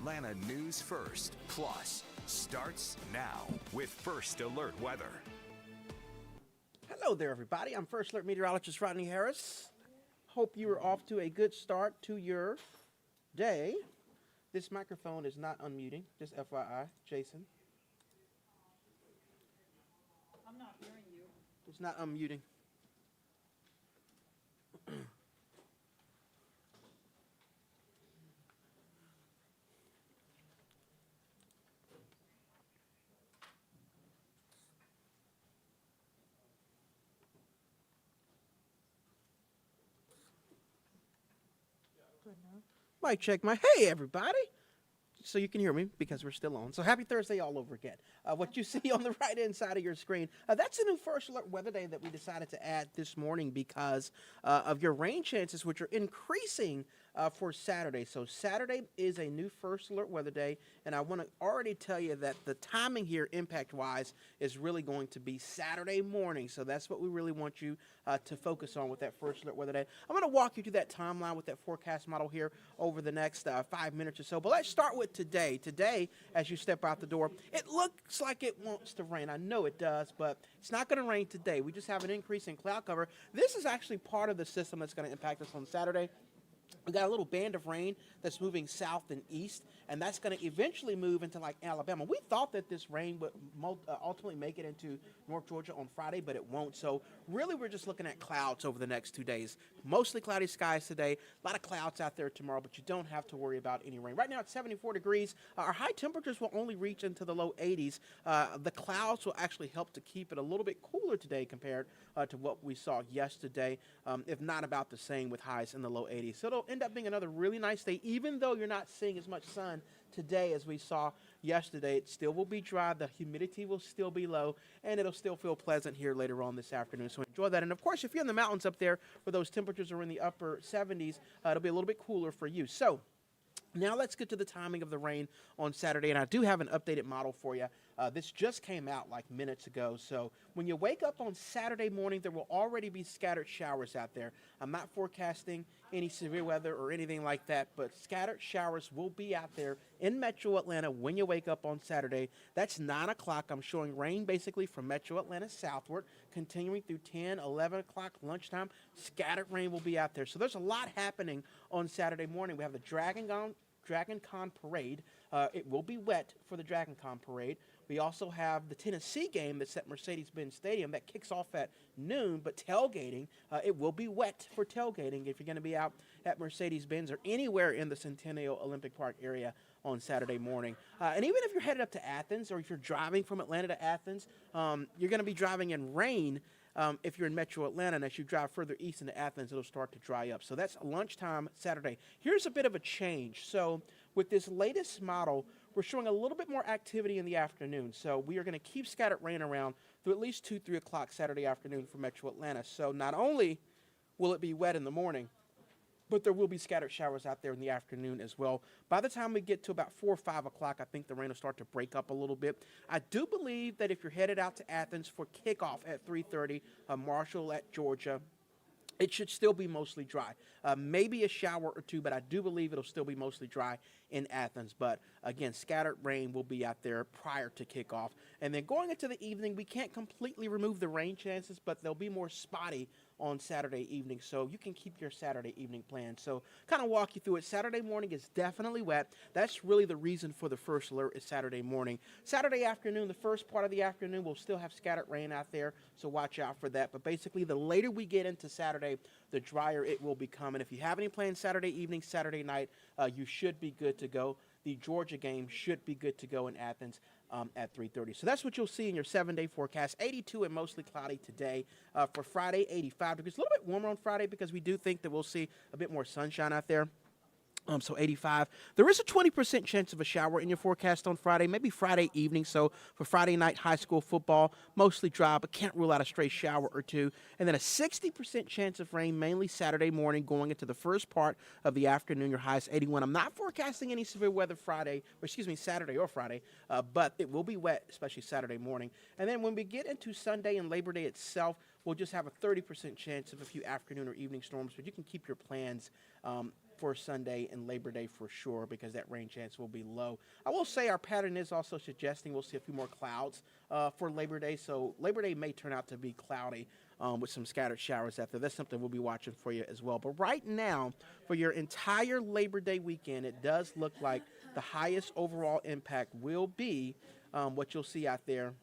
Atlanta news first, plus starts now with First Alert Weather. Hello there, everybody. I'm First Alert Meteorologist Rodney Harris. Hope you are off to a good start to your day. This microphone is not unmuting, just FYI. Jason. I'm not hearing you. It's not unmuting. Mic check. Hey, everybody. So you can hear me because we're still on. So happy Thursday all over again. What you see on the right-hand side of your screen, that's a new First Alert Weather Day that we decided to add this morning because of your rain chances, which are increasing for Saturday. So Saturday is a new First Alert Weather Day, and I want to already tell you that the timing here, impact-wise, is really going to be Saturday morning. So that's what we really want you to focus on with that First Alert Weather Day. I'm going to walk you through that timeline with that forecast model here over the next 5 minutes or so. But let's start with today. Today, as you step out the door, it looks like it wants to rain. I know it does, but it's not going to rain today. We just have an increase in cloud cover. This is actually part of the system that's going to impact us on Saturday. We got a little band of rain that's moving south and east, and that's going to eventually move into like Alabama. We thought that this rain would ultimately make it into North Georgia on Friday, but it won't. So really we're just looking at clouds over the next 2 days. Mostly cloudy skies today, a lot of clouds out there tomorrow, but you don't have to worry about any rain. Right now it's 74 degrees. Our high temperatures will only reach into the low 80s. The clouds will actually help to keep it a little bit cooler today compared to what we saw yesterday, if not about the same with highs in the low 80s. So it'll end up being another really nice day, even though you're not seeing as much sun today as we saw yesterday. It still will be dry, the humidity will still be low, and it'll still feel pleasant here later on this afternoon. So enjoy that. And of course, if you're in the mountains up there where those temperatures are in the upper 70s, it'll be a little bit cooler for you. So now let's get to the timing of the rain on Saturday, and I do have an updated model for you. This just came out like minutes ago. So when you wake up on Saturday morning, there will already be scattered showers out there. I'm not forecasting any severe weather or anything like that, but scattered showers will be out there in Metro Atlanta when you wake up on Saturday. That's 9 o'clock. I'm showing rain basically from Metro Atlanta southward, continuing through 10, 11 o'clock lunchtime. Scattered rain will be out there. So there's a lot happening on Saturday morning. We have the Dragon Con Parade. It will be wet for the Dragon Con Parade. We also have the Tennessee game that's at Mercedes-Benz Stadium that kicks off at noon, but tailgating, it will be wet for tailgating if you're going to be out at Mercedes-Benz or anywhere in the Centennial Olympic Park area on Saturday morning. And even if you're headed up to Athens or if you're driving from Atlanta to Athens, you're going to be driving in rain. If you're in Metro Atlanta, and as you drive further east into Athens, it'll start to dry up. So that's lunchtime Saturday. Here's a bit of a change. So with this latest model, we're showing a little bit more activity in the afternoon. So we are going to keep scattered rain around through at least 2, 3 o'clock Saturday afternoon for Metro Atlanta. So not only will it be wet in the morning, but there will be scattered showers out there in the afternoon as well. By the time we get to about 4 or 5 o'clock, I think the rain will start to break up a little bit. I do believe that if you're headed out to Athens for kickoff at 3:30, Marshall at Georgia, it should still be mostly dry. Maybe a shower or two, but I do believe it'll still be mostly dry in Athens. But again, scattered rain will be out there prior to kickoff. And then going into the evening, we can't completely remove the rain chances, but they'll be more spotty on Saturday evening, so you can keep your Saturday evening plans. So kind of walk you through it. Saturday morning is definitely wet. That's really the reason for the first alert is Saturday morning. Saturday afternoon, the first part of the afternoon, we'll still have scattered rain out there, so watch out for that. But basically, the later we get into Saturday, the drier it will become. And if you have any plans Saturday evening, Saturday night, you should be good to go. The Georgia game should be good to go in Athens at 3:30. So that's what you'll see in your 7-day forecast. 82 and mostly cloudy today. For Friday, 85 degrees. A little bit warmer on Friday because we do think that we'll see a bit more sunshine out there. So 85. There is a 20% chance of a shower in your forecast on Friday, maybe Friday evening. So for Friday night high school football, mostly dry, but can't rule out a stray shower or two. And then a 60% chance of rain, mainly Saturday morning, going into the first part of the afternoon. Your high is 81. I'm not forecasting any severe weather Saturday or Friday, but it will be wet, especially Saturday morning. And then when we get into Sunday and Labor Day itself, we'll just have a 30% chance of a few afternoon or evening storms, but you can keep your plans for Sunday and Labor Day for sure, because that rain chance will be low. I will say our pattern is also suggesting we'll see a few more clouds for Labor Day. So Labor Day may turn out to be cloudy with some scattered showers after. That's something we'll be watching for you as well. But right now, for your entire Labor Day weekend, it does look like the highest overall impact will be what you'll see out there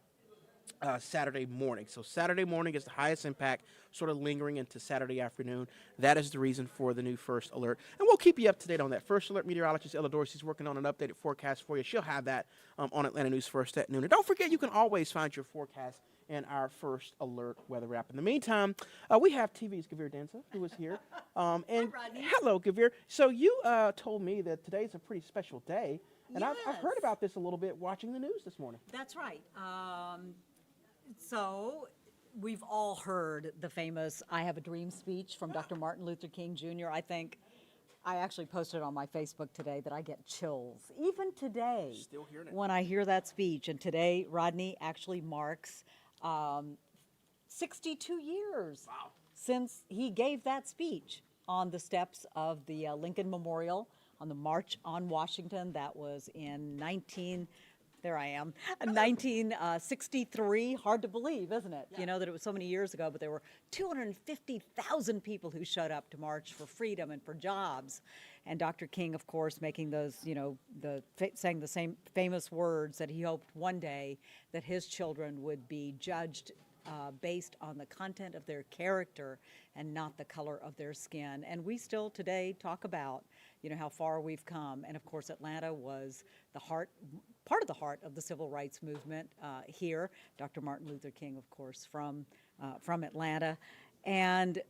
Saturday morning. So Saturday morning is the highest impact, sort of lingering into Saturday afternoon. That is the reason for the new first alert. And we'll keep you up to date on that. First alert meteorologist Ella Dorsey's working on an updated forecast for you. She'll have that on Atlanta News First at noon. And don't forget, you can always find your forecast in our first alert weather app. In the meantime, we have TV's Gavir Denza, who is here. And hello, Gavir. So you told me that today's a pretty special day. And Yes. I've heard about this a little bit watching the news this morning. That's right. So we've all heard the famous I Have a Dream speech from Dr. Martin Luther King Jr. I think I actually posted on my Facebook today that I get chills, even today, Still hearing it. when I hear that speech. And today, Rodney, actually marks 62 years since he gave that speech on the steps of the Lincoln Memorial on the March on Washington. That was in 1963. Hard to believe, isn't it? You know, that it was so many years ago, but there were 250,000 people who showed up to march for freedom and for jobs. And Dr. King, of course, making those, you know, saying the same famous words that he hoped one day that his children would be judged based on the content of their character and not the color of their skin. And we still today talk about, you know, how far we've come. And of course, Atlanta was the part of the heart of the civil rights movement here. Dr. Martin Luther King, of course, from Atlanta. And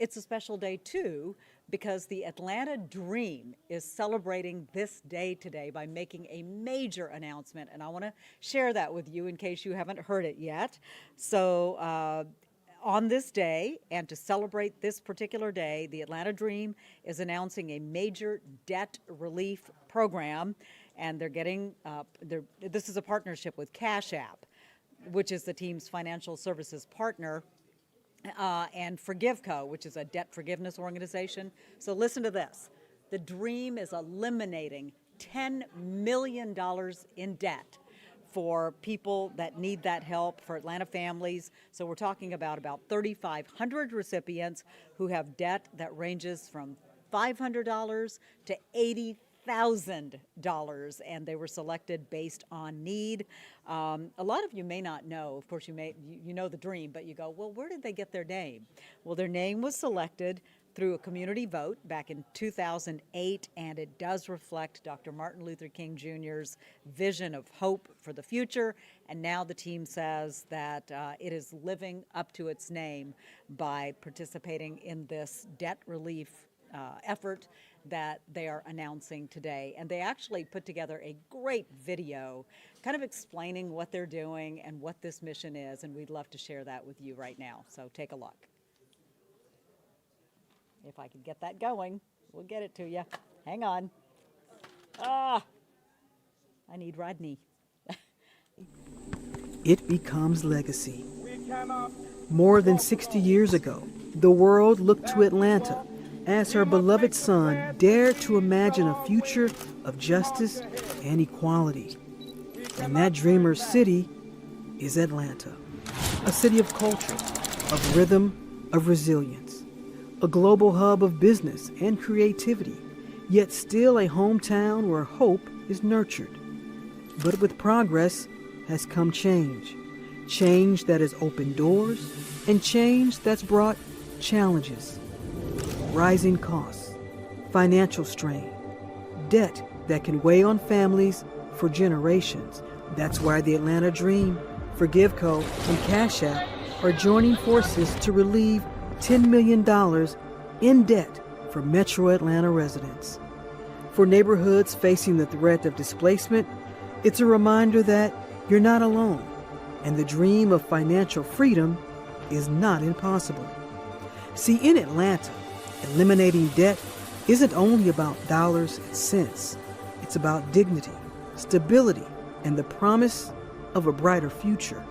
it's a special day, too, because the Atlanta Dream is celebrating this day today by making a major announcement. And I want to share that with you in case you haven't heard it yet. So on this day, and to celebrate this particular day, the Atlanta Dream is announcing a major debt relief program. And they're getting, this is a partnership with Cash App, which is the team's financial services partner, and ForgiveCo, which is a debt forgiveness organization. So listen to this. The Dream is eliminating $10 million in debt for people that need that help, for Atlanta families. So we're talking about 3,500 recipients who have debt that ranges from $500 to $80,000, and they were selected based on need. A lot of you may not know, of course you know the Dream, but you go, well, where did they get their name? Well, their name was selected through a community vote back in 2008, and it does reflect Dr. Martin Luther King Jr.'s vision of hope for the future. And now the team says that it is living up to its name by participating in this debt relief effort that they are announcing today. And they actually put together a great video kind of explaining what they're doing and what this mission is, and we'd love to share that with you right now. So take a look. If I can get that going, we'll get it to you. Hang on. I need Rodney. It becomes legacy. More than 60 years ago, the world looked to Atlanta as her beloved son dared to imagine a future of justice and equality. And that dreamer's city is Atlanta, a city of culture, of rhythm, of resilience, a global hub of business and creativity, yet still a hometown where hope is nurtured. But with progress has come change, change that has opened doors and change that's brought challenges. Rising costs, financial strain, debt that can weigh on families for generations. That's why the Atlanta Dream, ForgiveCo, and Cash App are joining forces to relieve $10 million in debt for Metro Atlanta residents. For neighborhoods facing the threat of displacement, it's a reminder that you're not alone, and the dream of financial freedom is not impossible. See, in Atlanta, eliminating debt isn't only about dollars and cents. It's about dignity, stability, and the promise of a brighter future.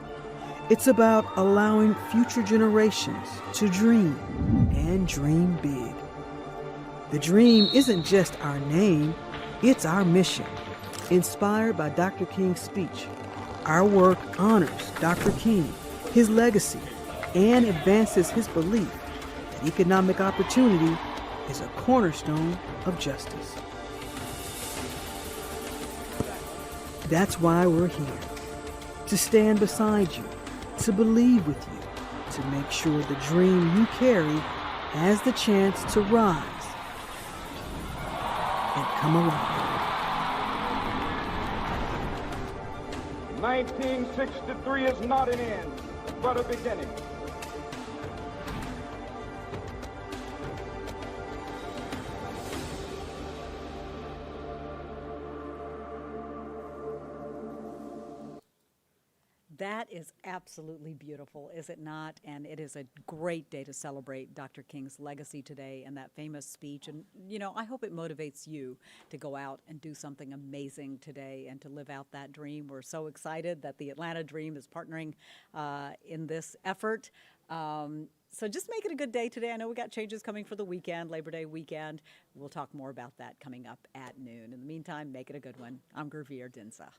It's about allowing future generations to dream and dream big. The dream isn't just our name, it's our mission. Inspired by Dr. King's speech, our work honors Dr. King, his legacy, and advances his belief that economic opportunity is a cornerstone of justice. That's why we're here, to stand beside you, to believe with you, to make sure the dream you carry has the chance to rise and come alive. 1963 is not an end, but a beginning. That is absolutely beautiful, is it not? And it is a great day to celebrate Dr. King's legacy today and that famous speech. And, you know, I hope it motivates you to go out and do something amazing today and to live out that dream. We're so excited that the Atlanta Dream is partnering in this effort. So just make it a good day today. I know we got changes coming for the weekend, Labor Day weekend. We'll talk more about that coming up at noon. In the meantime, make it a good one. I'm Gurveer Dinsa.